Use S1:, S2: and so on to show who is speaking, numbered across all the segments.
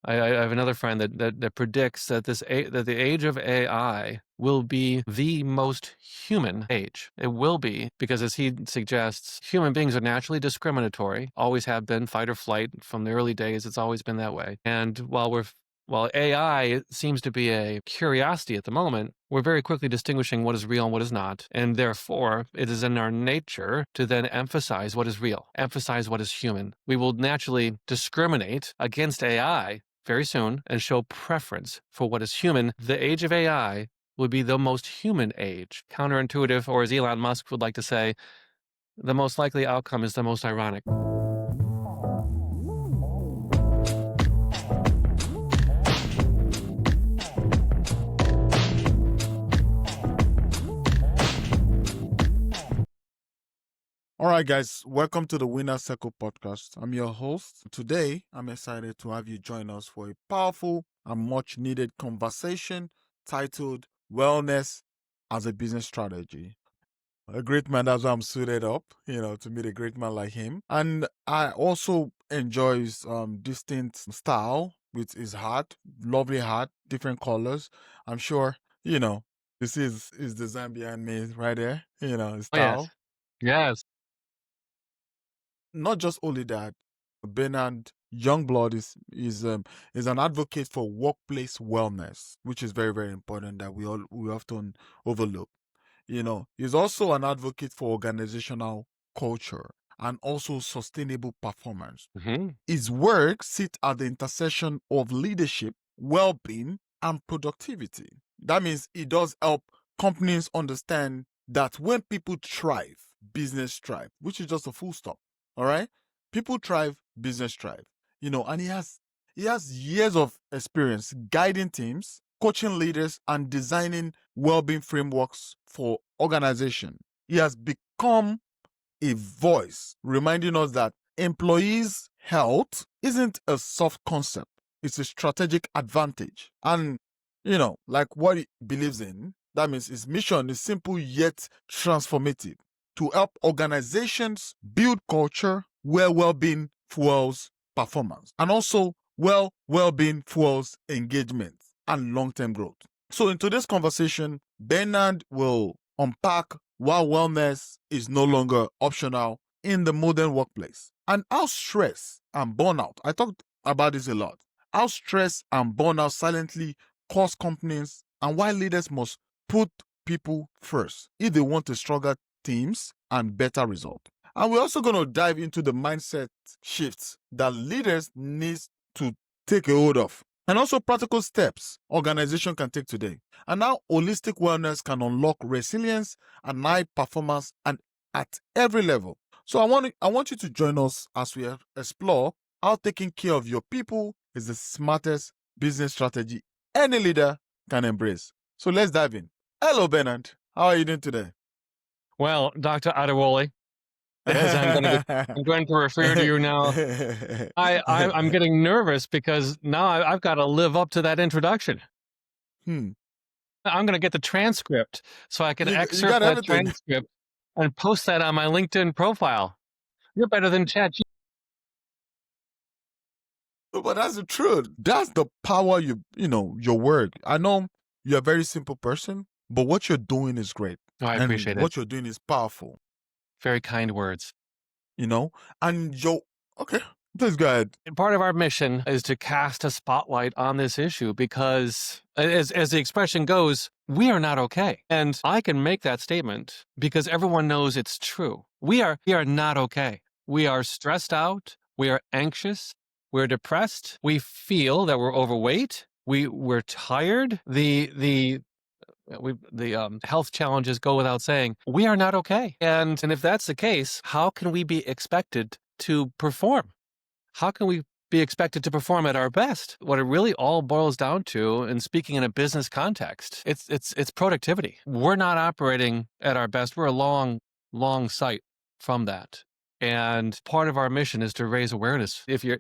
S1: I have another friend that predicts that that the age of AI will be the most human age. It will be because, as he suggests, human beings are naturally discriminatory, always have been, fight or flight from the early days. It's always been that way. And while AI seems to be a curiosity at the moment, we're very quickly distinguishing what is real and what is not. And therefore, it is in our nature to then emphasize what is real, emphasize what is human. We will naturally discriminate against AI very soon and show preference for what is human. The age of AI would be the most human age. Counterintuitive, or as Elon Musk would like to say, the most likely outcome is the most ironic.
S2: All right, guys, welcome to the Winner Circle podcast. I'm your host. Today, I'm excited to have you join us for a powerful and much needed conversation titled Wellness as a Business Strategy. A great man, that's why I'm suited up, to meet a great man like him. And I also enjoy his distinct style with his hat, lovely hat, different colors. I'm sure, this is his design behind me right there, his
S1: Oh, yes.
S2: style.
S1: Yes.
S2: Not just only that, Bernard Youngblood is an advocate for workplace wellness, which is very, very important that we often overlook. He's also an advocate for organizational culture and also sustainable performance.
S1: Mm-hmm.
S2: His work sits at the intersection of leadership, well-being, and productivity. That means he does help companies understand that when people thrive, business thrive, which is just a full stop. All right? People thrive, business thrive. And he has years of experience guiding teams, coaching leaders, and designing well-being frameworks for organization. He has become a voice reminding us that employees' health isn't a soft concept. It's a strategic advantage. And, like what he believes in, that means his mission is simple yet transformative: to help organizations build culture where well-being fuels performance, and also well-being fuels engagement and long-term growth. So in today's conversation, Bernard will unpack why wellness is no longer optional in the modern workplace, and how stress and burnout, I talked about this a lot, how stress and burnout silently cause companies, and why leaders must put people first if they want to stronger teams and better results. And we're also going to dive into the mindset shifts that leaders need to take a hold of, and also practical steps organization can take today, and how holistic wellness can unlock resilience and high performance and at every level. So I want you to join us as we explore how taking care of your people is the smartest business strategy any leader can embrace. So let's dive in. Hello, Bernard. How are you doing today?
S1: Well, Dr. Adewole, as I'm going to refer to you now, I'm getting nervous because now I've got to live up to that introduction. I'm going to get the transcript so I can excerpt that transcript and post that on my LinkedIn profile. You're better than ChatGPT.
S2: But that's the truth. That's the power your word. I know you're a very simple person, but what you're doing is great.
S1: Oh, I appreciate it.
S2: What you're doing is powerful.
S1: Very kind words.
S2: And okay, please go ahead.
S1: Part of our mission is to cast a spotlight on this issue because, as the expression goes, we are not okay. And I can make that statement because everyone knows it's true. We are not okay. We are stressed out. We are anxious. We're depressed. We feel that we're overweight. We're tired. The health challenges go without saying. We are not okay. And if that's the case, how can we be expected to perform? How can we be expected to perform at our best? What it really all boils down to, and speaking in a business context, it's productivity. We're not operating at our best. We're a long sight from that. And part of our mission is to raise awareness. If you're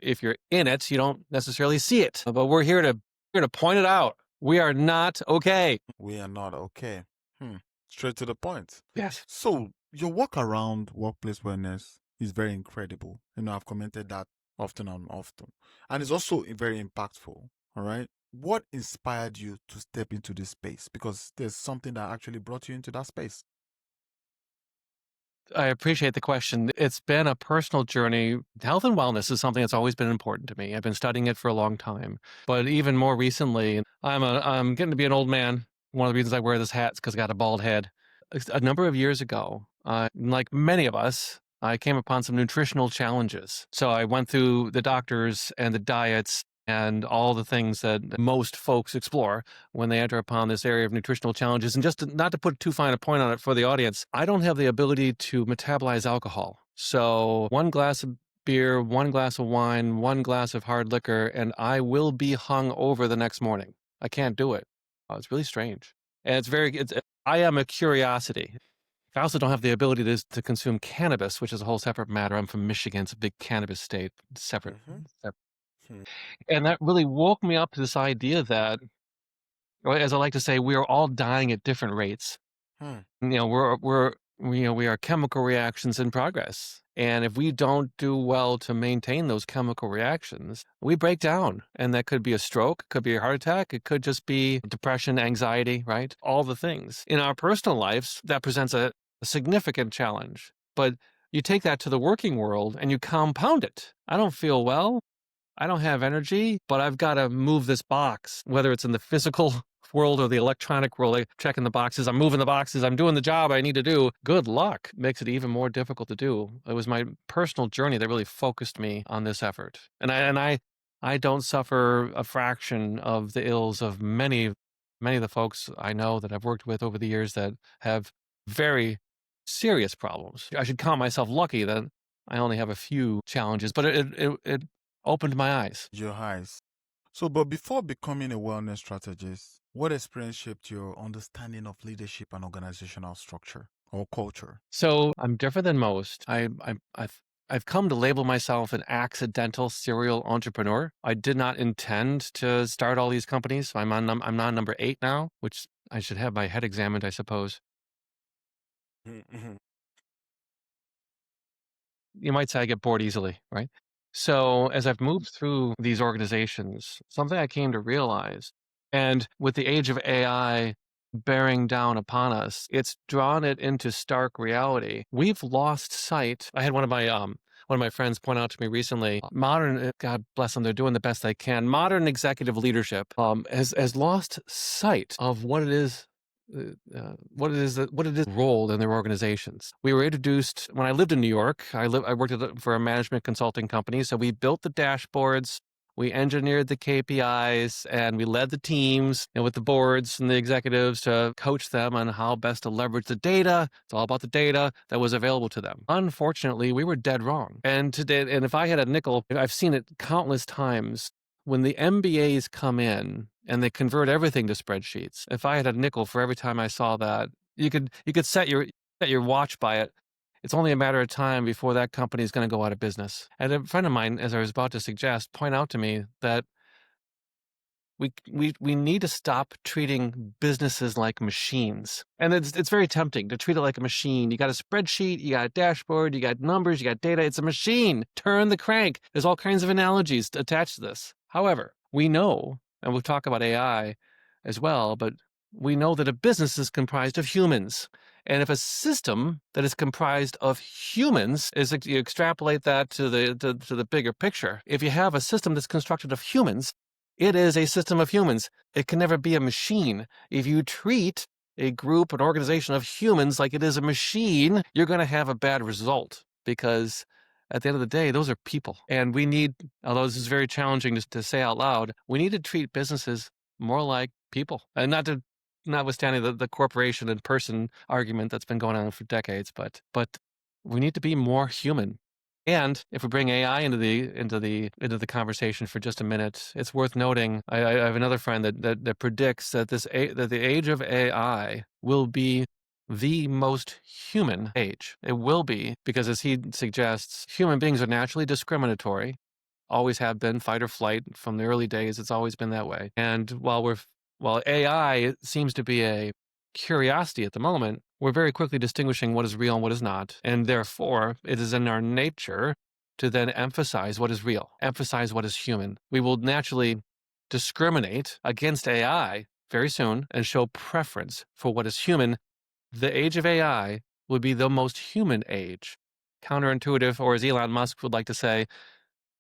S1: in it, you don't necessarily see it, but we're here to point it out. We are not okay.
S2: We are not okay. Straight to the point.
S1: Yes.
S2: So your work around workplace wellness is very incredible. I've commented that Often and often. And it's also very impactful. All right. What inspired you to step into this space? Because there's something that actually brought you into that space.
S1: I appreciate the question. It's been a personal journey. Health and wellness is something that's always been important to me. I've been studying it for a long time. But even more recently, I'm getting to be an old man. One of the reasons I wear this hat is because I got a bald head. A number of years ago, like many of us, I came upon some nutritional challenges. So I went through the doctors and the diets and all the things that most folks explore when they enter upon this area of nutritional challenges. And not to put too fine a point on it for the audience, I don't have the ability to metabolize alcohol. So one glass of beer, one glass of wine, one glass of hard liquor, and I will be hung over the next morning. I can't do it. It's really strange. And I am a curiosity. I also don't have the ability to consume cannabis, which is a whole separate matter. I'm from Michigan. It's a big cannabis state, separate.
S2: Hmm.
S1: And that really woke me up to this idea that, or as I like to say, we are all dying at different rates.
S2: Hmm.
S1: We are chemical reactions in progress. And if we don't do well to maintain those chemical reactions, we break down. And that could be a stroke, it could be a heart attack, it could just be depression, anxiety, right? All the things. In our personal lives, that presents a significant challenge. But you take that to the working world and you compound it. I don't feel well. I don't have energy, but I've got to move this box, whether it's in the physical world or the electronic world. Like checking the boxes, I'm moving the boxes, I'm doing the job I need to do. Good luck. Makes it even more difficult to do. It was my personal journey that really focused me on this effort. I don't suffer a fraction of the ills of many of the folks I know that I've worked with over the years that have very serious problems. I should count myself lucky that I only have a few challenges, but it opened my eyes.
S2: Your eyes. So, but before becoming a wellness strategist, what experience shaped your understanding of leadership and organizational structure or culture?
S1: So I'm different than most. I've come to label myself an accidental serial entrepreneur. I did not intend to start all these companies. I'm on number 8 now, which I should have my head examined, I suppose.
S2: Mm-hmm.
S1: You might say I get bored easily, right? So as I've moved through these organizations, something I came to realize, and with the age of AI bearing down upon us, it's drawn it into stark reality. We've lost sight. I had one of my friends point out to me recently, modern, God bless them, they're doing the best they can. Modern executive leadership has lost sight of what it is what it is role in their organizations. We were introduced when I lived in New York. I worked for a management consulting company, so we built the dashboards, we engineered the KPIs, and we led the teams with the boards and the executives to coach them on how best to leverage the data. It's all about the data that was available to them. Unfortunately, we were dead wrong. And if I had a nickel, I've seen it countless times. When the MBAs come in and they convert everything to spreadsheets, if I had a nickel for every time I saw that, you could set your watch by it. It's only a matter of time before that company is going to go out of business. And a friend of mine, as I was about to suggest, point out to me that we need to stop treating businesses like machines. And it's very tempting to treat it like a machine. You got a spreadsheet, you got a dashboard, you got numbers, you got data. It's a machine. Turn the crank. There's all kinds of analogies attached to this. However, we know, and we'll talk about AI as well, but we know that a business is comprised of humans. And if a system that is comprised of humans you extrapolate that to the bigger picture, if you have a system that's constructed of humans, it is a system of humans. It can never be a machine. If you treat a group, an organization of humans like it is a machine, you're going to have a bad result because at the end of the day, those are people. And we need, although this is very challenging to say out loud, we need to treat businesses more like people. And notwithstanding the corporation and person argument that's been going on for decades, but we need to be more human. And if we bring AI into the conversation for just a minute, it's worth noting. I have another friend that predicts that that the age of AI will be the most human age. It will be because, as he suggests, human beings are naturally discriminatory, always have been, fight or flight from the early days. It's always been that way. And while AI seems to be a curiosity at the moment, we're very quickly distinguishing what is real and what is not. And therefore, it is in our nature to then emphasize what is real, emphasize what is human. We will naturally discriminate against AI very soon and show preference for what is human. The age of AI would be the most human age. Counterintuitive, or as Elon Musk would like to say,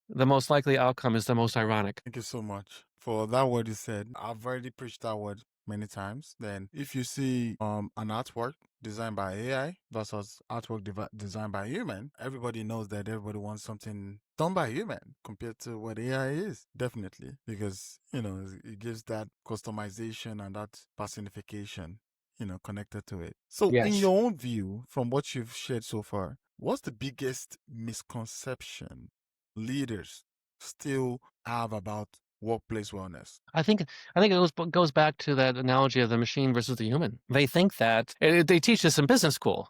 S1: the most likely outcome is the most ironic.
S2: Thank you so much for that word you said. I've already preached that word many times. Then if you see an artwork designed by AI versus artwork designed by human, everybody knows that everybody wants something done by human compared to what AI is. Definitely, because it gives that customization and that personification connected to it. So in
S1: Yes.
S2: your own view, from what you've shared so far, what's the biggest misconception leaders still have about workplace wellness?
S1: I think it goes back to that analogy of the machine versus the human. They think that they teach this in business school.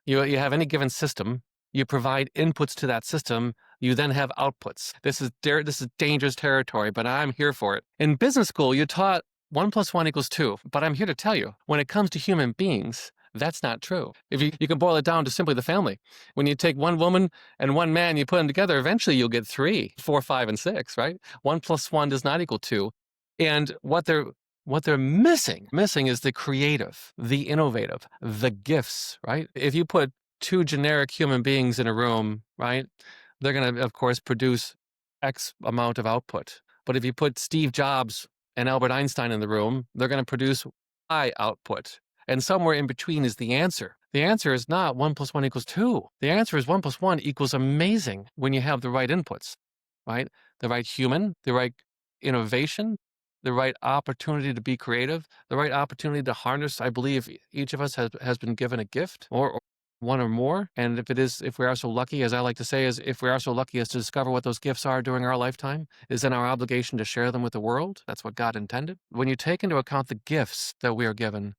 S1: You have any given system, you provide inputs to that system, you then have outputs. This is dangerous territory, but I'm here for it. In business school, you taught 1 + 1 = 2, but I'm here to tell you, when it comes to human beings, that's not true. If you can boil it down to simply the family. When you take one woman and one man, you put them together, eventually you'll get 3, 4, 5, and 6, right? 1 + 1 does not equal 2. And what they're missing is the creative, the innovative, the gifts, right? If you put 2 generic human beings in a room, right, they're going to, of course, produce X amount of output. But if you put Steve Jobs and Albert Einstein in the room, they're going to produce Y output. And somewhere in between is the answer. The answer is not 1 + 1 = 2. The answer is 1 + 1 = amazing when you have the right inputs, right? The right human, the right innovation, the right opportunity to be creative, the right opportunity to harness. I believe each of us has been given a gift or one or more. And if we are so lucky, as I like to say, if we are so lucky as to discover what those gifts are during our lifetime, is then our obligation to share them with the world. That's what God intended. When you take into account the gifts that we are given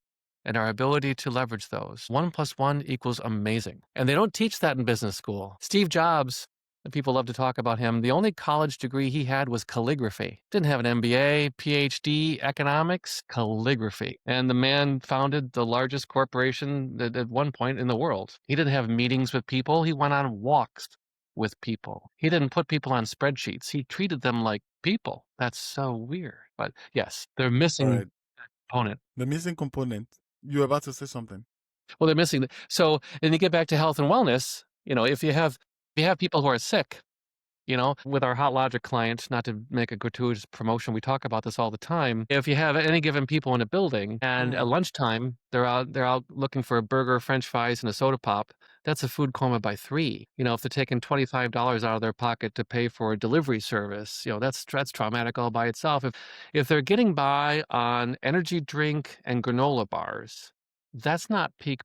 S1: and our ability to leverage those, 1 + 1 = amazing. And they don't teach that in business school. Steve Jobs, people love to talk about him. The only college degree he had was calligraphy. Didn't have an MBA, PhD, economics, calligraphy. And the man founded the largest corporation at one point in the world. He didn't have meetings with people. He went on walks with people. He didn't put people on spreadsheets. He treated them like people. That's so weird. But yes, they're
S2: All
S1: missing
S2: right.
S1: component.
S2: The missing component. You were about to say something.
S1: Well, they're missing. So, and you get back to health and wellness. If you have people who are sick, with our HotLogic client, not to make a gratuitous promotion, we talk about this all the time. If you have any given people in a building and at lunchtime they're out looking for a burger, French fries, and a soda pop, that's a food coma by 3. If they're taking $25 out of their pocket to pay for a delivery service, that's traumatic all by itself. If they're getting by on energy drink and granola bars, that's not peak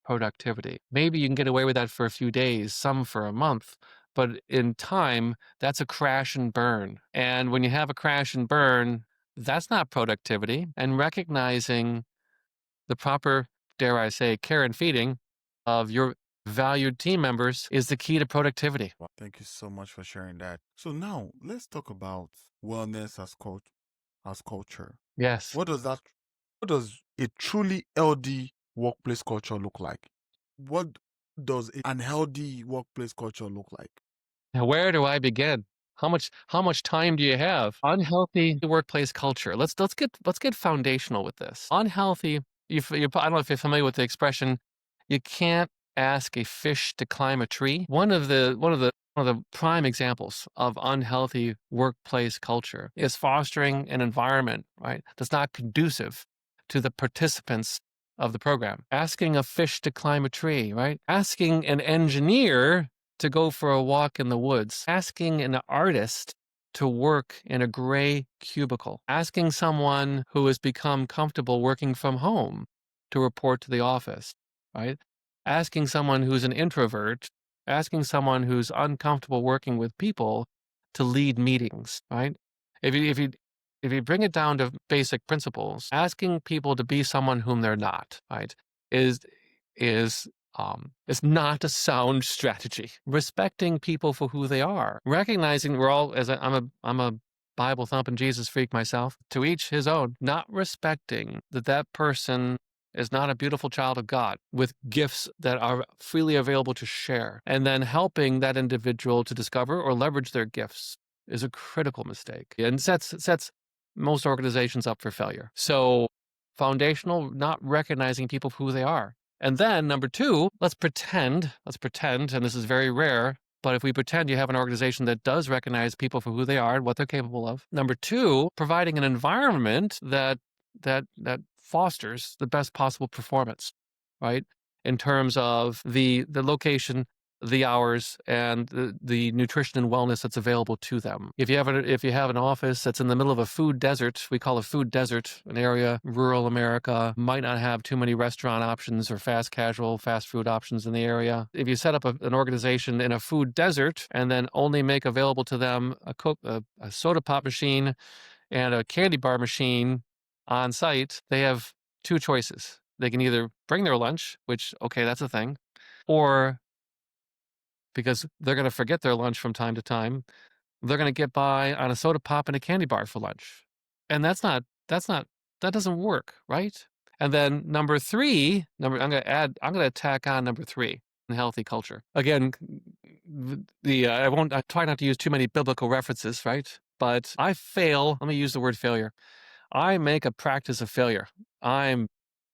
S1: productivity. Maybe you can get away with that for a few days, some for a month. But in time, that's a crash and burn. And when you have a crash and burn, that's not productivity. And recognizing the proper, dare I say, care and feeding of your valued team members is the key to productivity.
S2: Well, thank you so much for sharing that. So now let's talk about wellness as culture.
S1: Yes.
S2: What does a truly healthy workplace culture look like? What does an unhealthy workplace culture look like?
S1: Now, where do I begin? How much time do you have? Unhealthy workplace culture. Let's get foundational with this. Unhealthy. I don't know if you're familiar with the expression. You can't ask a fish to climb a tree. One of the prime examples of unhealthy workplace culture is fostering an environment, right, that's not conducive to the participants of the program. Asking a fish to climb a tree, right? Asking an engineer to go for a walk in the woods, asking an artist to work in a gray cubicle, asking someone who has become comfortable working from home to report to the office, right? Asking someone who's an introvert, asking someone who's uncomfortable working with people to lead meetings, right? If you bring it down to basic principles, asking people to be someone whom they're not, right, is not a sound strategy. Respecting people for who they are, recognizing we're all, I'm a Bible thumping Jesus freak myself, to each his own, not respecting that person is not a beautiful child of God with gifts that are freely available to share. And then helping that individual to discover or leverage their gifts is a critical mistake and sets most organizations up for failure. So foundational, not recognizing people for who they are. And then number two, let's pretend, and this is very rare, but if we pretend you have an organization that does recognize people for who they are and what they're capable of. Number two, providing an environment that fosters the best possible performance, right? In terms of the location, the hours, and the nutrition and wellness that's available to them. If you have an office that's in the middle of a food desert, we call a food desert, an area, rural America, might not have too many restaurant options or fast food options in the area. If you set up an organization in a food desert and then only make available to them a soda pop machine and a candy bar machine on site, they have two choices. They can either bring their lunch, which, okay, that's a thing, or because they're going to forget their lunch from time to time, they're going to get by on a soda pop and a candy bar for lunch. And that doesn't work, right? And then number three, I'm going to tack on number three, healthy culture. Again, I try not to use too many biblical references, right? But I fail. Let me use the word failure. I make a practice of failure.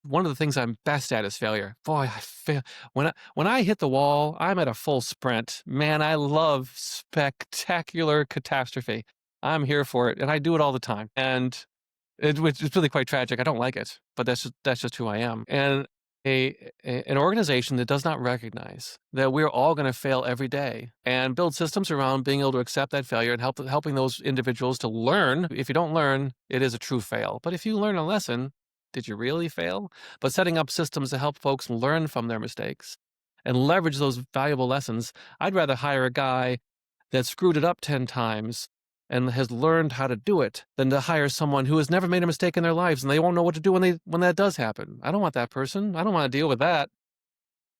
S1: One of the things I'm best at is failure. Boy, I fail. When I hit the wall, I'm at a full sprint. Man, I love spectacular catastrophe. I'm here for it, and I do it all the time. And it's really quite tragic. I don't like it, but that's just who I am. And an organization that does not recognize that we're all going to fail every day and build systems around being able to accept that failure and helping those individuals to learn. If you don't learn, it is a true fail. But if you learn a lesson, did you really fail? But setting up systems to help folks learn from their mistakes and leverage those valuable lessons. I'd rather hire a guy that screwed it up 10 times and has learned how to do it than to hire someone who has never made a mistake in their lives and they won't know what to do when that does happen. I don't want that person. I don't want to deal with that.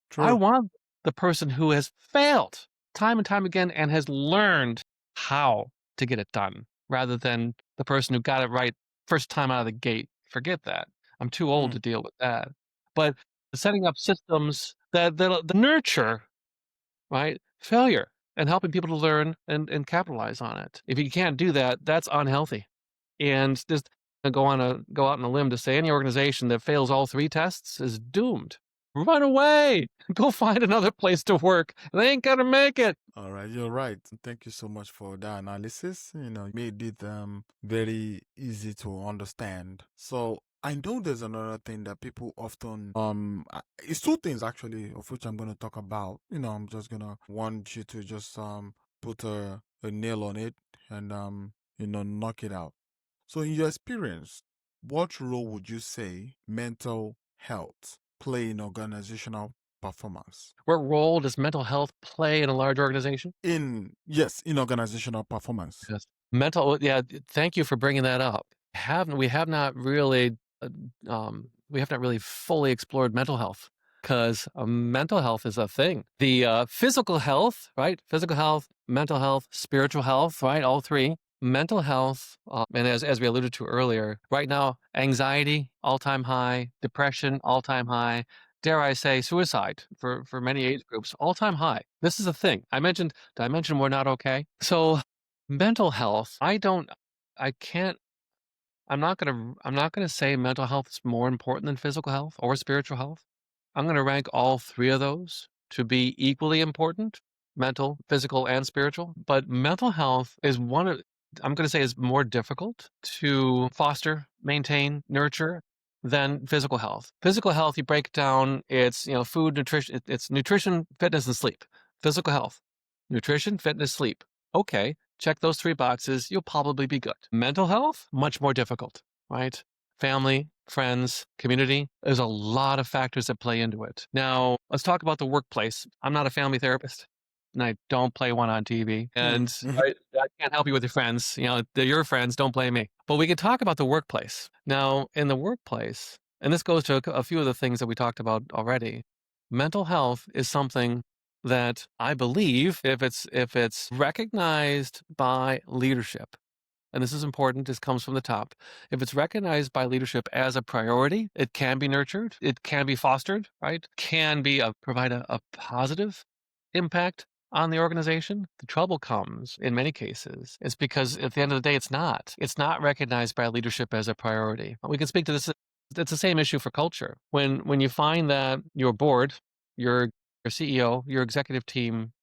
S2: True.
S1: I want the person who has failed time and time again and has learned how to get it done rather than the person who got it right first time out of the gate. Forget that. I'm too old to deal with that. But setting up systems that nurture, right, failure and helping people to learn and capitalize on it. If you can't do that, that's unhealthy. And just go out on a limb to say any organization that fails all three tests is doomed. Run away. Go find another place to work. They ain't gonna make it.
S2: All right, you're right. Thank you so much for that analysis. Made it very easy to understand. So I know there's another thing that people often it's two things actually, of which I'm gonna talk about. I'm just gonna want you to just put a nail on it and knock it out. So in your experience, what role would you say mental health play in organizational performance?
S1: What role does mental health play in a large organization?
S2: In organizational performance.
S1: Yes. Thank you for bringing that up. We have not really fully explored mental health because mental health is a thing. The physical health, right? Physical health, mental health, spiritual health, right? All three. Mental health, and as we alluded to earlier, right now, anxiety, all-time high, depression, all-time high, dare I say, suicide for many age groups, all-time high. This is a thing. Did I mention we're not okay? So mental health, I'm not gonna say mental health is more important than physical health or spiritual health. I'm gonna rank all three of those to be equally important, mental, physical, and spiritual. But mental health is I'm going to say is more difficult to foster, maintain, nurture than physical health. Physical health, you break down, it's food, nutrition, it's nutrition, fitness, and sleep. Physical health, nutrition, fitness, sleep. Okay, check those three boxes, you'll probably be good. Mental health, much more difficult, right? Family, friends, community, there's a lot of factors that play into it. Now, let's talk about the workplace. I'm not a family therapist. And I don't play one on TV. And I can't help you with your friends. They're your friends. Don't blame me. But we can talk about the workplace. Now, in the workplace, and this goes to a few of the things that we talked about already, mental health is something that I believe if it's recognized by leadership and this is important, this comes from the top. If it's recognized by leadership as a priority, it can be nurtured, it can be fostered, right? Can be provide a positive impact on the organization. The trouble comes in many cases is because at the end of the day, it's not. It's not recognized by leadership as a priority. We can speak to this. It's the same issue for culture. When you find that your board, your CEO, your executive team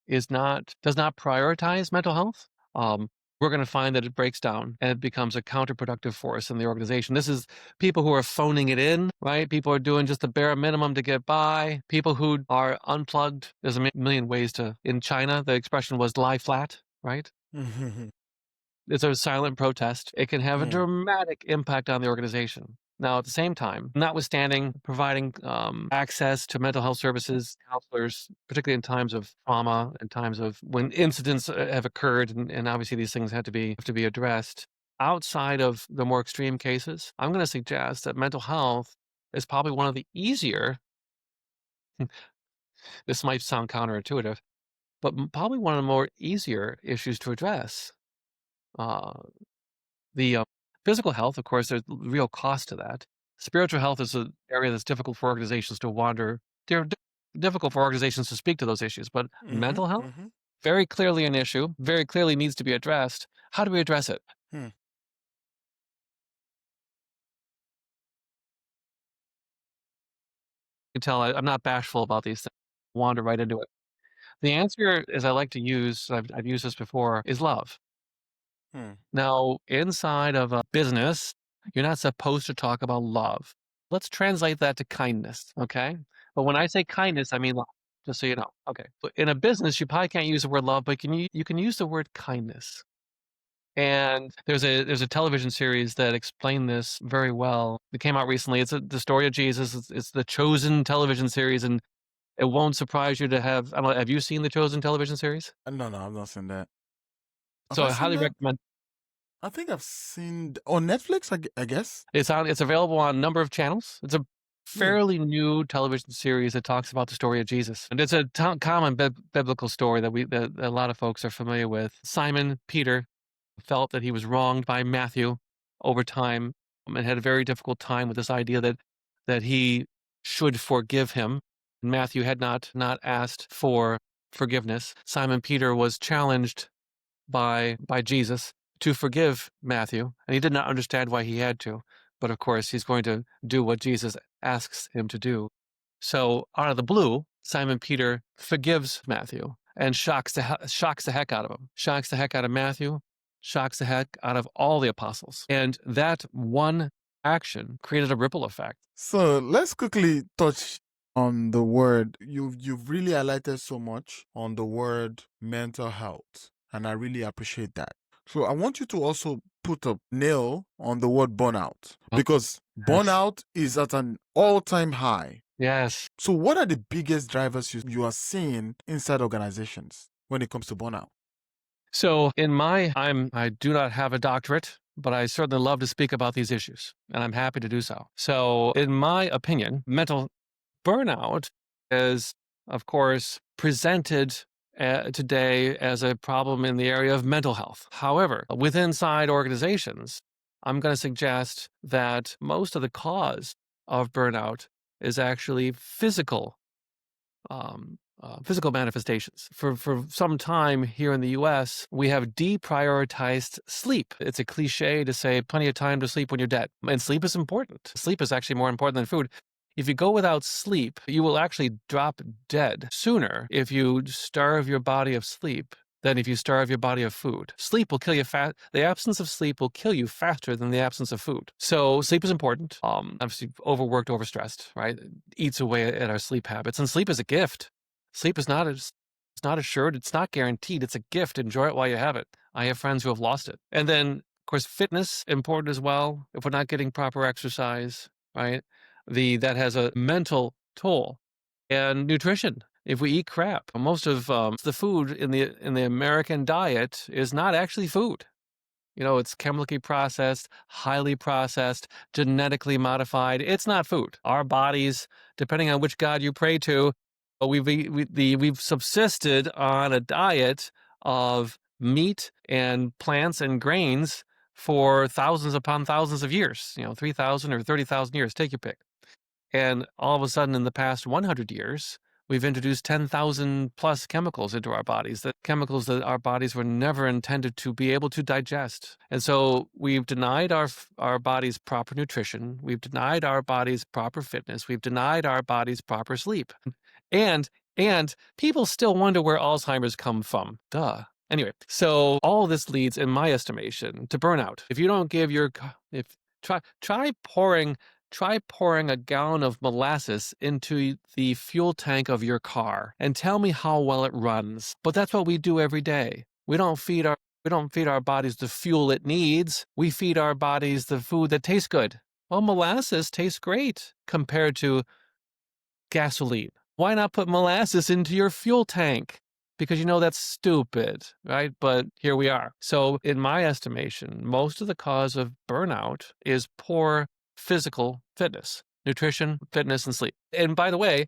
S1: does not prioritize mental health, we're going to find that it breaks down and it becomes a counterproductive force in the organization. This is people who are phoning it in, right? People are doing just the bare minimum to get by. People who are unplugged. There's a million ways to, in China, the expression was lie flat, right? It's a silent protest. It can have a dramatic impact on the organization. Now, at the same time, notwithstanding providing access to mental health services, counselors, particularly in times of trauma and times of when incidents have occurred, and obviously these things have to be addressed. Outside of the more extreme cases, I'm going to suggest that mental health is probably one of the easier. This might sound counterintuitive, but probably one of the more easier issues to address. The physical health, of course, there's real cost to that. Spiritual health is an area that's difficult for organizations to wander. They're difficult for organizations to speak to those issues, but mental health, very clearly an issue, very clearly needs to be addressed. How do we address it? You can tell I'm not bashful about these things. Wander right into it. The answer, as I like to use, I've used this before, is love. Now, inside of a business, you're not supposed to talk about love. Let's translate that to kindness, okay? But when I say kindness, I mean love, just so you know. Okay. But in a business, you probably can't use the word love, but you can use the word kindness. And there's a television series that explained this very well. It came out recently. It's the story of Jesus. It's the Chosen television series, and it won't surprise you to have. I don't know, have you seen the Chosen television series?
S2: No, I've not seen that.
S1: So I highly recommend.
S2: I think I've seen on Netflix. I guess
S1: It's available on a number of channels. It's a fairly new television series that talks about the story of Jesus, and it's a common biblical story that a lot of folks are familiar with. Simon Peter felt that he was wronged by Matthew over time, and had a very difficult time with this idea that he should forgive him. Matthew had not asked for forgiveness. Simon Peter was challenged by Jesus to forgive Matthew, and he did not understand why he had to. But of course, he's going to do what Jesus asks him to do. So out of the blue, Simon Peter forgives Matthew and shocks the heck out of him, shocks the heck out of Matthew, shocks the heck out of all the apostles. And that one action created a ripple effect.
S2: So let's quickly touch on the word. You've really highlighted so much on the word mental health, and I really appreciate that. So I want you to also put a nail on the word burnout, because burnout is at an all-time high.
S1: Yes.
S2: So what are the biggest drivers you are seeing inside organizations when it comes to burnout?
S1: So I do not have a doctorate, but I certainly love to speak about these issues, and I'm happy to do so. So in my opinion, mental burnout is, of course, presented today as a problem in the area of mental health. However, inside organizations, I'm going to suggest that most of the cause of burnout is actually physical manifestations. For some time here in the U.S., we have deprioritized sleep. It's a cliche to say plenty of time to sleep when you're dead. And sleep is important. Sleep is actually more important than food. If you go without sleep, you will actually drop dead sooner if you starve your body of sleep than if you starve your body of food. Sleep will kill you fast. The absence of sleep will kill you faster than the absence of food. So sleep is important. Obviously, overworked, overstressed, right? It eats away at our sleep habits. And sleep is a gift. Sleep is not assured. It's not guaranteed. It's a gift. Enjoy it while you have it. I have friends who have lost it. And then, of course, fitness, important as well. If we're not getting proper exercise, right? That has a mental toll. And nutrition. If we eat crap, most of the food in the American diet is not actually food. It's chemically processed, highly processed, genetically modified. It's not food. Our bodies, depending on which God you pray to, we've subsisted on a diet of meat and plants and grains for thousands upon thousands of years, 3,000 or 30,000 years, take your pick. And all of a sudden, in the past 100 years, we've introduced 10,000 plus chemicals into our bodies, the chemicals that our bodies were never intended to be able to digest. And so we've denied our bodies proper nutrition. We've denied our bodies proper fitness. We've denied our bodies proper sleep. And people still wonder where Alzheimer's come from. Duh. Anyway, so all this leads, in my estimation, to burnout. If you don't give try pouring a gallon of molasses into the fuel tank of your car and tell me how well it runs. But that's what we do every day. We don't feed our bodies the fuel it needs. We feed our bodies the food that tastes good. Well, molasses tastes great compared to gasoline. Why not put molasses into your fuel tank? Because that's stupid, right? But here we are. So in my estimation, most of the cause of burnout is poor physical fitness, nutrition, fitness, and sleep. And by the way,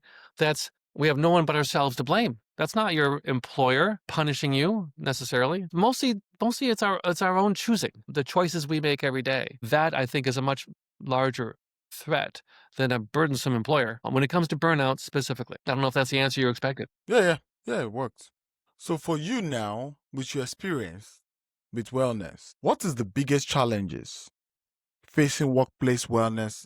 S1: we have no one but ourselves to blame. That's not your employer punishing you necessarily. Mostly it's our own choosing, the choices we make every day. That, I think, is a much larger threat than a burdensome employer when it comes to burnout specifically. I don't know if that's the answer you expected.
S2: Yeah, it works. So for you now, with your experience with wellness, what is the biggest challenges facing workplace wellness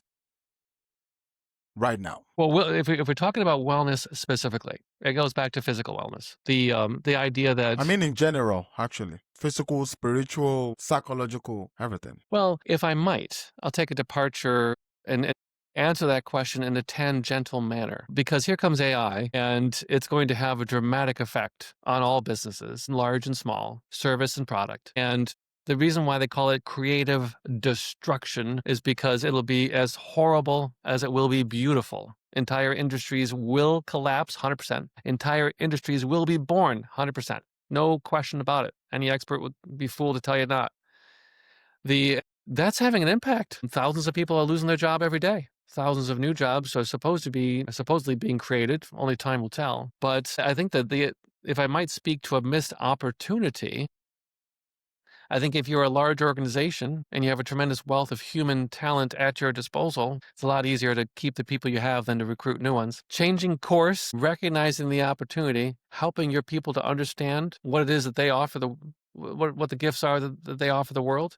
S2: right now?
S1: Well, if we're talking about wellness specifically, it goes back to physical wellness. The idea that...
S2: I mean in general, actually. Physical, spiritual, psychological, everything.
S1: Well, if I might, I'll take a departure and answer that question in a tangential manner. Because here comes AI, and it's going to have a dramatic effect on all businesses, large and small, service and product. And the reason why they call it creative destruction is because it'll be as horrible as it will be beautiful. Entire industries will collapse 100%. Entire industries will be born 100%. No question about it. Any expert would be fooled to tell you not. That's having an impact. Thousands of people are losing their job every day. Thousands of new jobs are supposedly being created. Only time will tell. But I think that if I might speak to a missed opportunity, I think if you're a large organization and you have a tremendous wealth of human talent at your disposal, it's a lot easier to keep the people you have than to recruit new ones. Changing course, recognizing the opportunity, helping your people to understand what it is that they offer, what the gifts are that they offer the world,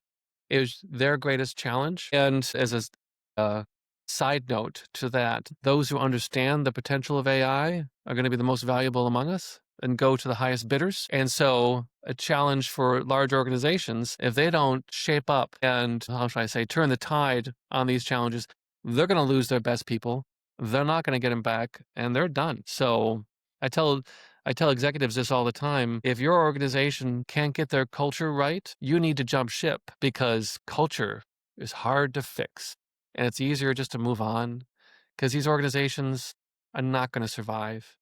S1: is their greatest challenge. And as a side note to that, those who understand the potential of AI are going to be the most valuable among us and go to the highest bidders. And so a challenge for large organizations, if they don't shape up and, how should I say, turn the tide on these challenges, they're going to lose their best people. They're not going to get them back, and they're done. So I tell executives this all the time. If your organization can't get their culture right, you need to jump ship, because culture is hard to fix. And it's easier just to move on, because these organizations are not going to survive.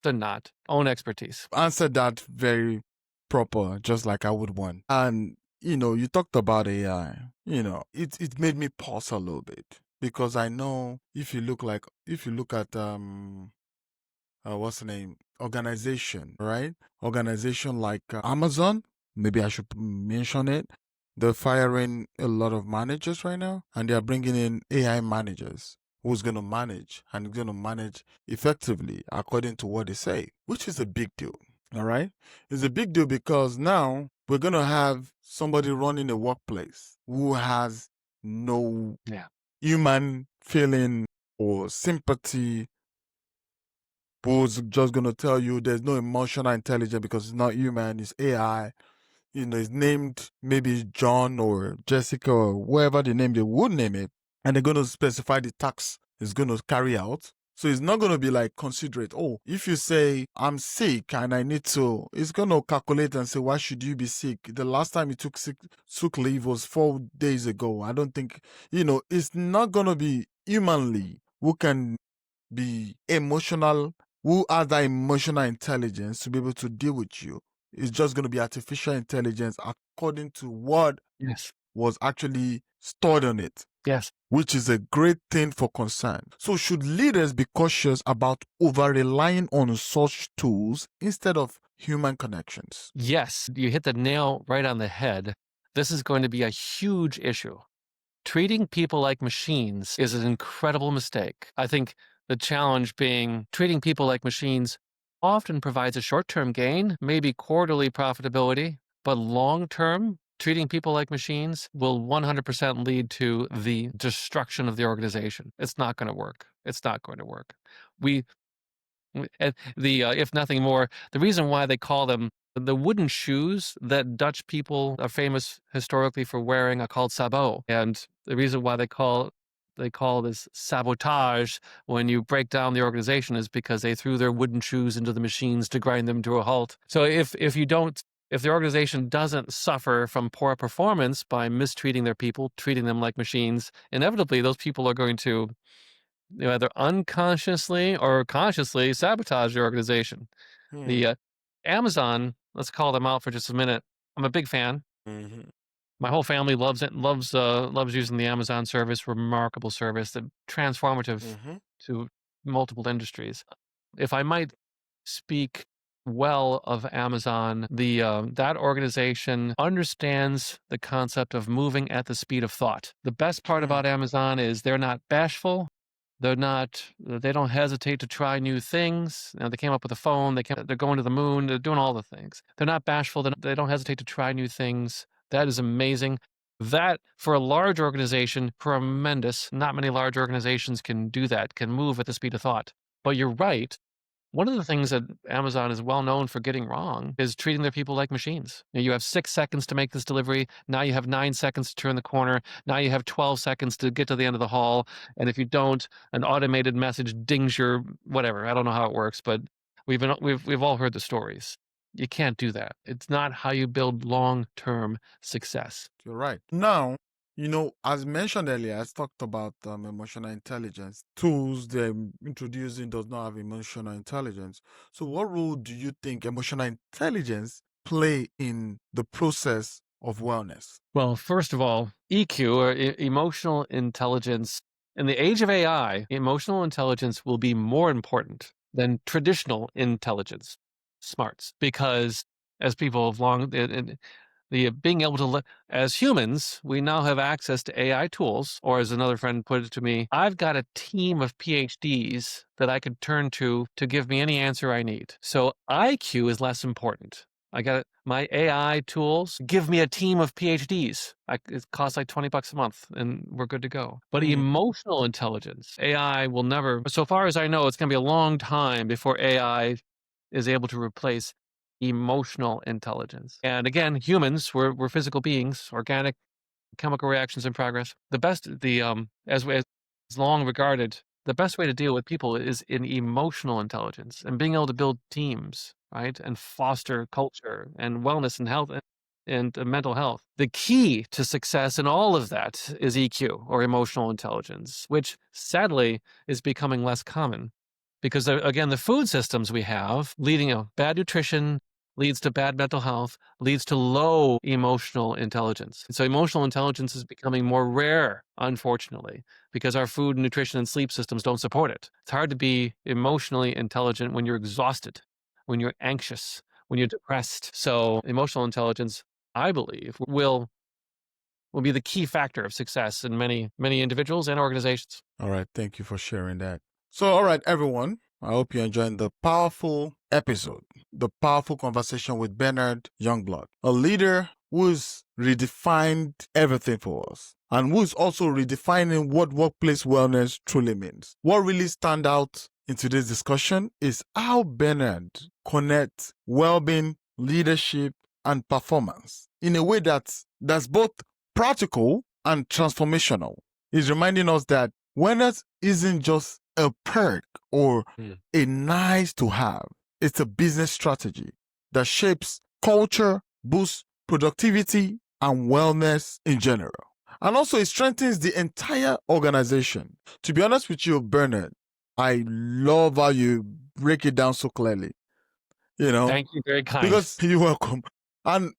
S1: They're not. Own expertise.
S2: Answered that very proper, just like I would want. And, you talked about AI. It made me pause a little bit, because I know if you look at what's the name? Organization, right? Organization like Amazon, maybe I should mention it. They're firing a lot of managers right now, and they're bringing in AI managers who's going to manage and going to manage effectively according to what they say, which is a big deal. All right? It's a big deal because now we're going to have somebody running a workplace who has no human feeling or sympathy, who's just going to tell you there's no emotional intelligence because it's not human, it's AI. It's named maybe John or Jessica or whoever the name they would name it, and they're going to specify the task it's going to carry out. So it's not going to be like considerate. Oh, if you say I'm sick and I need to, it's going to calculate and say, why should you be sick? The last time you took leave was 4 days ago. I don't think, it's not going to be humanly who can be emotional, who has that emotional intelligence to be able to deal with you. It's just going to be artificial intelligence according to what was actually stored on it.
S1: Yes.
S2: Which is a great thing for concern. So should leaders be cautious about over-relying on such tools instead of human connections?
S1: Yes, you hit the nail right on the head. this is going to be a huge issue. Treating people like machines is an incredible mistake. I think the challenge being treating people like machines often provides a short-term gain, maybe quarterly profitability, but long-term, treating people like machines will 100% lead to the destruction of the organization. It's not going to work. It's not going to work. If nothing more, the reason why they call them the wooden shoes that Dutch people are famous historically for wearing are called sabots. And the reason why they call this sabotage when you break down the organization is because they threw their wooden shoes into the machines to grind them to a halt. So if the organization doesn't suffer from poor performance by mistreating their people, treating them like machines, inevitably those people are going to either unconsciously or consciously sabotage the organization. The Amazon, let's call them out for just a minute. I'm a big fan. My whole family loves it, loves using the Amazon service. Remarkable service, that transformative to multiple industries. If I might speak well of Amazon, that organization understands the concept of moving at the speed of thought. The best part about Amazon is they're not bashful. They don't hesitate to try new things. They came up with a phone. They're going to the moon. They're doing all the things. They're not bashful. They don't hesitate to try new things. That is amazing. That, for a large organization, tremendous. Not many large organizations can do that, can move at the speed of thought. But you're right. One of the things that Amazon is well known for getting wrong is treating their people like machines. You have 6 seconds to make this delivery. Now you have 9 seconds to turn the corner. Now you have 12 seconds to get to the end of the hall. And if you don't, an automated message dings your whatever. I don't know how it works, but we've all heard the stories. You can't do that. It's not how you build long-term success.
S2: You're right. Now, as mentioned earlier, I talked about emotional intelligence. Tools they're introducing does not have emotional intelligence. So what role do you think emotional intelligence play in the process of wellness?
S1: Well, first of all, EQ, or emotional intelligence. In the age of AI, emotional intelligence will be more important than traditional intelligence, smarts, because as people have long... being able to, as humans, we now have access to AI tools, or as another friend put it to me, I've got a team of PhDs that I could turn to give me any answer I need. So IQ is less important. My AI tools give me a team of PhDs. It costs like $20 a month, and we're good to go. But emotional intelligence, AI will never, so far as I know, it's going to be a long time before AI is able to replace emotional intelligence. And again, humans, we're physical beings, organic chemical reactions in progress. As long regarded, the best way to deal with people is in emotional intelligence and being able to build teams, right? And foster culture and wellness and health and mental health. The key to success in all of that is EQ, or emotional intelligence, which sadly is becoming less common. Because again, the food systems we have leading bad nutrition leads to bad mental health, leads to low emotional intelligence. So emotional intelligence is becoming more rare, unfortunately, because our food, nutrition, and sleep systems don't support it. It's hard to be emotionally intelligent when you're exhausted, when you're anxious, when you're depressed. So emotional intelligence, I believe, will be the key factor of success in many, many individuals and organizations.
S2: All right. Thank you for sharing that. So, all right, everyone. I hope you're enjoying the powerful episode, the powerful conversation with Bernard Youngblood, a leader who's redefined everything for us and who's also redefining what workplace wellness truly means. What really stands out in today's discussion is how Bernard connects well-being, leadership, and performance in a way that's both practical and transformational. He's reminding us that wellness isn't just a perk or a nice to have. It's a business strategy that shapes culture, boosts productivity, and wellness in general. And also it strengthens the entire organization. To be honest with you, Bernard, I love how you break it down so clearly.
S1: Thank you, very kind.
S2: Because you're welcome. And,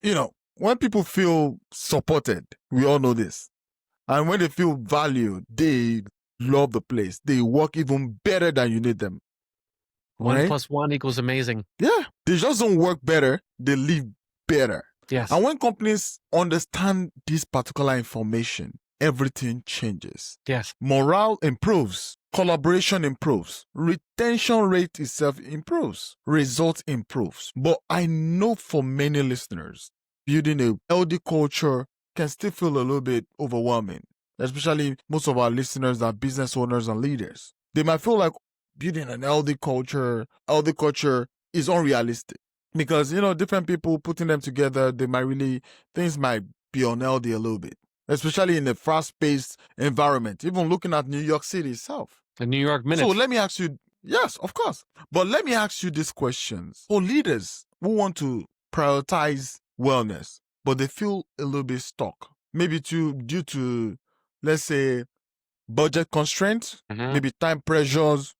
S2: when people feel supported, we all know this. And when they feel valued, they love the place. They work even better than you need them.
S1: 1 + 1 = amazing.
S2: Yeah. They just don't work better. They live better.
S1: Yes.
S2: And when companies understand this particular information, everything changes.
S1: Yes.
S2: Morale improves, collaboration improves, retention rate itself improves, results improves. But I know for many listeners, building a healthy culture can still feel a little bit overwhelming, especially most of our listeners are business owners and leaders. They might feel like building an healthy culture is unrealistic because, different people putting them together, things might be unhealthy a little bit, especially in a fast-paced environment, even looking at New York City itself.
S1: The New York Minute.
S2: So let me ask you, yes, of course. But let me ask you these questions. For leaders who want to prioritize wellness, but they feel a little bit stuck, maybe due to, let's say, budget constraints, maybe time pressures,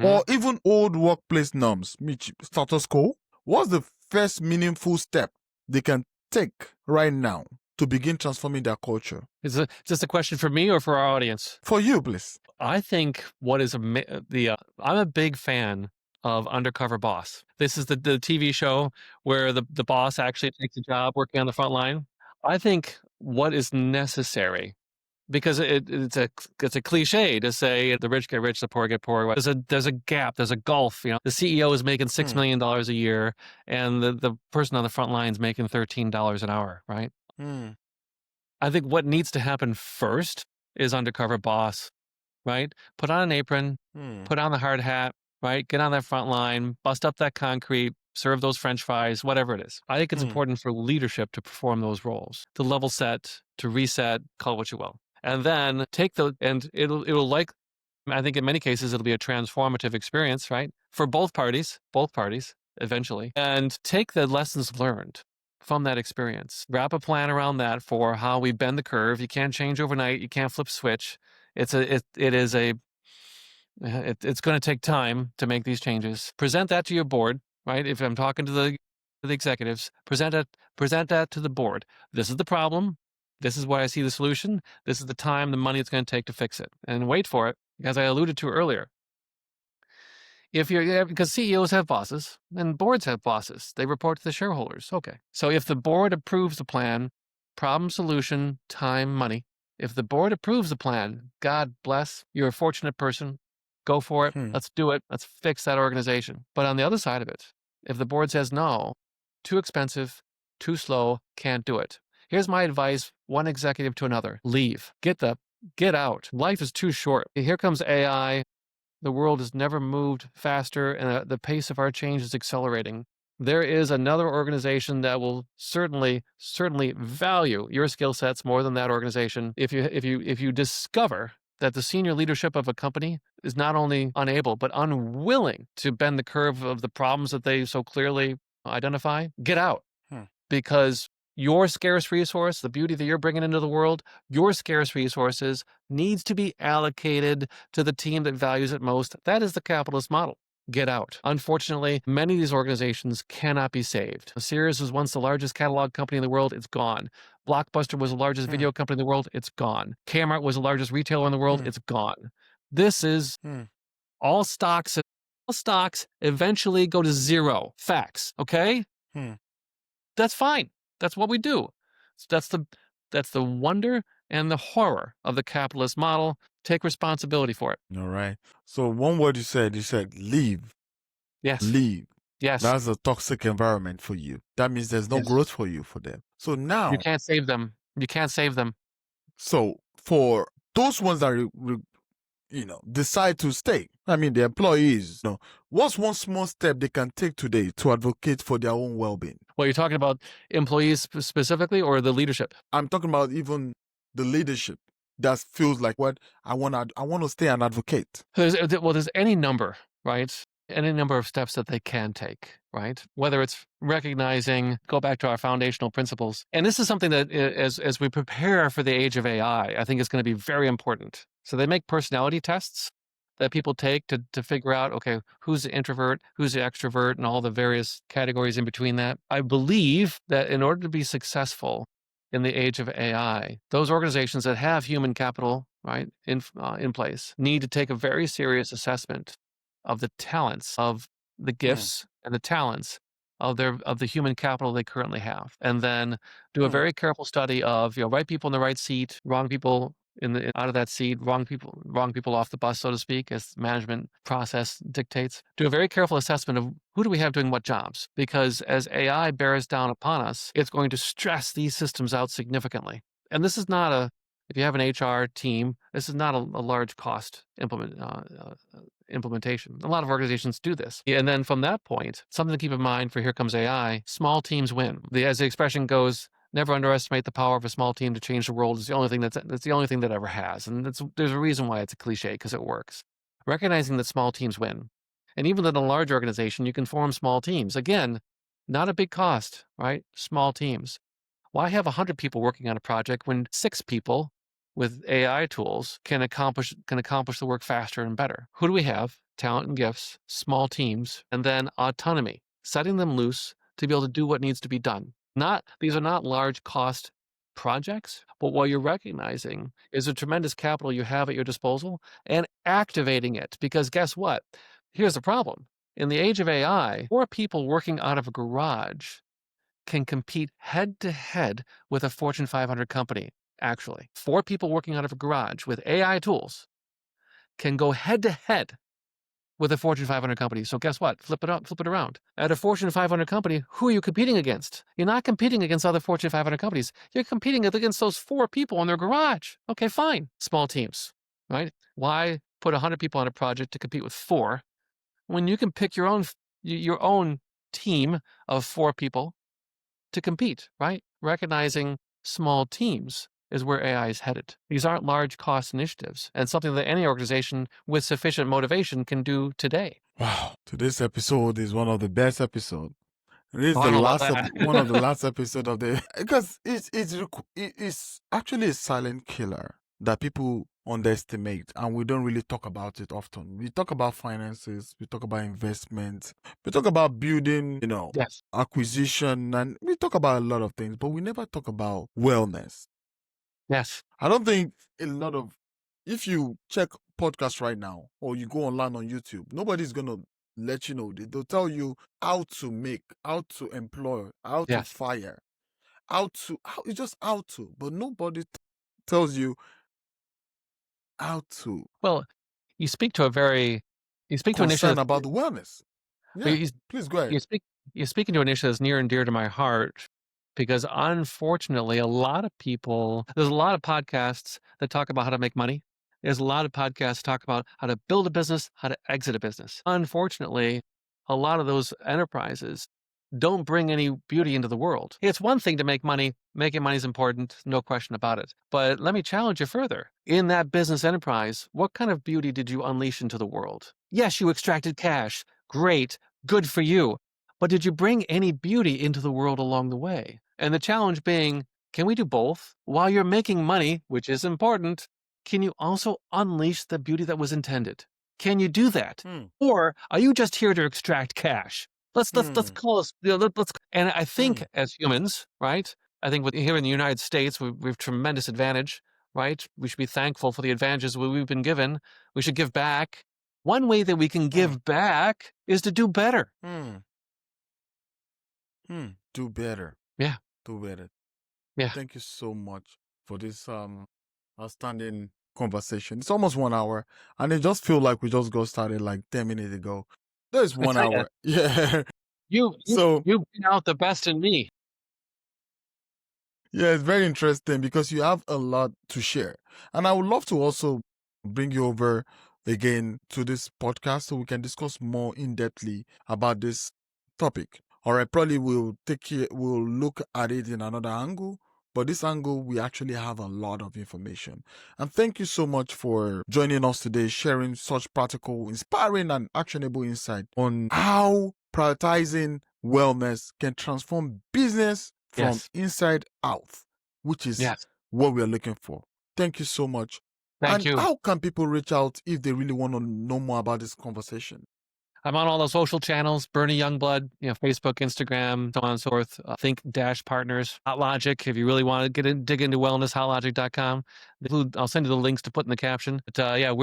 S2: or even old workplace norms, status quo, what's the first meaningful step they can take right now to begin transforming their culture?
S1: Is this a question for me or for our audience?
S2: For you, please.
S1: I think what is I'm a big fan of Undercover Boss. This is the TV show where the boss actually takes a job working on the front line. I think what is necessary, because it's a cliche to say the rich get rich, the poor get poor. There's a gap, there's a gulf. The CEO is making $6 million a year, and the person on the front line is making $13 an hour, right? I think what needs to happen first is Undercover Boss, right? Put on an apron, put on the hard hat, right? Get on that front line, bust up that concrete, serve those French fries, whatever it is. I think it's important for leadership to perform those roles, to level set, to reset, call it what you will. And then I think in many cases, it'll be a transformative experience, right? For both parties, eventually. And take the lessons learned from that experience. Wrap a plan around that for how we bend the curve. You can't change overnight. You can't flip a switch. It's going to take time to make these changes. Present that to your board, right? If I'm talking to the executives, present that to the board. This is the problem. This is why I see the solution. This is the time, the money it's going to take to fix it. And wait for it, as I alluded to earlier. Because CEOs have bosses and boards have bosses. They report to the shareholders. Okay. So if the board approves the plan, problem, solution, time, money. If the board approves the plan, God bless, you're a fortunate person. Go for it. Let's do it. Let's fix that organization. But on the other side of it, if the board says no, too expensive, too slow, can't do it. Here's my advice, one executive to another. Leave. Get out. Life is too short. Here comes AI. The world has never moved faster, and the pace of our change is accelerating. There is another organization that will certainly value your skill sets more than that organization. If you discover that the senior leadership of a company is not only unable but unwilling to bend the curve of the problems that they so clearly identify, get out. Because your scarce resource, the beauty that you're bringing into the world, your scarce resources needs to be allocated to the team that values it most. That is the capitalist model. Get out. Unfortunately, many of these organizations cannot be saved. Sears was once the largest catalog company in the world. It's gone. Blockbuster was the largest video company in the world. It's gone. Kmart was the largest retailer in the world. It's gone. This is all stocks. All stocks eventually go to zero. Facts. Okay? That's fine. That's what we do. That's the wonder and the horror of the capitalist model. Take responsibility for it.
S2: All right. So one word you said leave.
S1: Yes.
S2: Leave.
S1: Yes.
S2: That's a toxic environment for you. That means there's no growth for you for them. So now
S1: you can't save them. You can't save them.
S2: So for those ones that decide to stay, I mean the employees, what's one small step they can take today to advocate for their own well-being?
S1: Well, you're talking about employees specifically or the leadership?
S2: I'm talking about even the leadership that feels like what I want to stay and advocate.
S1: There's any number, right? Any number of steps that they can take, right? Whether it's recognizing, go back to our foundational principles. And this is something that as we prepare for the age of AI, I think is going to be very important. So they make personality tests that people take to figure out, okay, who's the introvert, who's the extrovert, and all the various categories in between that. I believe that in order to be successful in the age of AI, those organizations that have human capital, right, in place need to take a very serious assessment of the talents, of the gifts and the talents of the human capital they currently have, and then do a
S2: Hmm.
S1: very careful study of right people in the right seat, wrong people out of that seat, wrong people off the bus, so to speak, as management process dictates. Do a very careful assessment of who do we have doing what jobs, because as AI bears down upon us, it's going to stress these systems out significantly. And this is not if you have an HR team, this is not a large cost implementation. A lot of organizations do this. And then from that point, something to keep in mind for Here Comes AI, small teams win. As the expression goes, never underestimate the power of a small team to change the world. It's the only thing that's the only thing that ever has. And there's a reason why it's a cliche, because it works. Recognizing that small teams win. And even in a large organization, you can form small teams. Again, not a big cost, right? Small teams. Why have 100 people working on a project when 6 people with AI tools can accomplish the work faster and better? Who do we have? Talent and gifts, small teams, and then autonomy, setting them loose to be able to do what needs to be done. These are not large cost projects, but what you're recognizing is a tremendous capital you have at your disposal and activating it. Because guess what? Here's the problem. In the age of AI, 4 people working out of a garage can compete head to head with a Fortune 500 company. Actually, 4 people working out of a garage with AI tools can go head to head with a Fortune 500 company. So guess what? Flip it around. At a Fortune 500 company, who are you competing against? You're not competing against other Fortune 500 companies. You're competing against those 4 people in their garage. Okay, fine. Small teams, right? Why put 100 people on a project to compete with 4 when you can pick your own team of 4 people to compete, right? Recognizing small teams is where AI is headed. These aren't large cost initiatives, and something that any organization with sufficient motivation can do today.
S2: Wow, today's episode is one of the best episodes. This is
S1: I
S2: the
S1: don't know about
S2: last
S1: that.
S2: one of the last episode of the because it's actually a silent killer that people underestimate, and we don't really talk about it often. We talk about finances, we talk about investment, we talk about building,
S1: Yes.
S2: acquisition, and we talk about a lot of things, but we never talk about wellness.
S1: Yes.
S2: I don't think if you check podcasts right now or you go online on YouTube, nobody's gonna let you know. They'll tell you how to make, how to employ, how to
S1: Yes.
S2: fire, it's just how to, but nobody tells you how to
S1: Well, you speak to an issue
S2: concern about the wellness.
S1: well,
S2: Yeah, please go ahead.
S1: you're speaking to an issue that's near and dear to my heart, because unfortunately, there's a lot of podcasts that talk about how to make money. There's a lot of podcasts that talk about how to build a business, how to exit a business. Unfortunately, a lot of those enterprises don't bring any beauty into the world. It's one thing to make money. Making money is important, no question about it. But let me challenge you further. In that business enterprise, what kind of beauty did you unleash into the world? Yes, you extracted cash. Great. Good for you. But did you bring any beauty into the world along the way? And the challenge being, can we do both? While you're making money, which is important, can you also unleash the beauty that was intended? Can you do that? Or are you just here to extract cash? Let's call us. And I think as humans, right? I think here in the United States, we have tremendous advantage, right? We should be thankful for the advantages we've been given. We should give back. One way that we can give back is to do better.
S2: Do better.
S1: Yeah.
S2: Do better.
S1: Yeah.
S2: Thank you so much for this outstanding conversation. It's almost 1 hour, and it just feels like we just got started like 10 minutes ago. There's 1 hour. Yeah.
S1: You've been out the best in me.
S2: Yeah, it's very interesting because you have a lot to share. And I would love to also bring you over again to this podcast so we can discuss more in-depthly about this topic. All right, probably we'll look at it in another angle, but this angle, we actually have a lot of information. And thank you so much for joining us today, sharing such practical, inspiring, and actionable insight on how prioritizing wellness can transform business from inside out, which is what we're looking for. Thank you so much.
S1: Thank you.
S2: How can people reach out if they really want to know more about this conversation?
S1: I'm on all the social channels, Bernard Youngblood, Facebook, Instagram, so on and so forth. ThinkPartners, HotLogic. If you really want to dig into wellness, HotLogic.com. I'll send you the links to put in the caption. But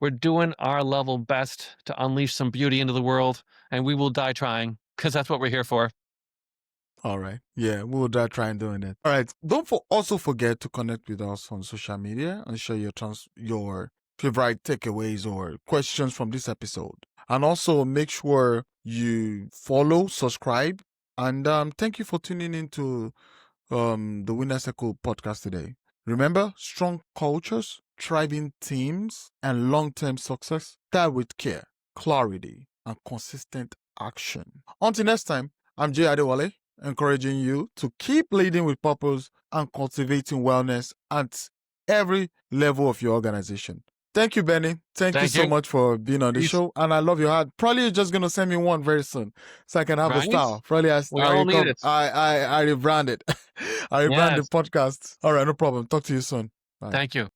S1: we're doing our level best to unleash some beauty into the world, and we will die trying. because that's what we're here for.
S2: All right. Yeah, we'll try and doing it. All right. Don't also forget to connect with us on social media and share your favorite takeaways or questions from this episode. And also make sure you follow, subscribe, and thank you for tuning into the Winner Circle podcast today. Remember, strong cultures, thriving teams, and long-term success start with care, clarity, and consistent action. Until next time, I'm Jay Adewole, encouraging you to keep leading with purpose and cultivating wellness at every level of your organization. Thank you, Benny. Thank you so much for being on the show. And I love your hat. Probably you're just going to send me one very soon so I can have a style. Probably I rebranded. I rebranded the podcast. All right, no problem. Talk to you soon. Bye.
S1: Thank you.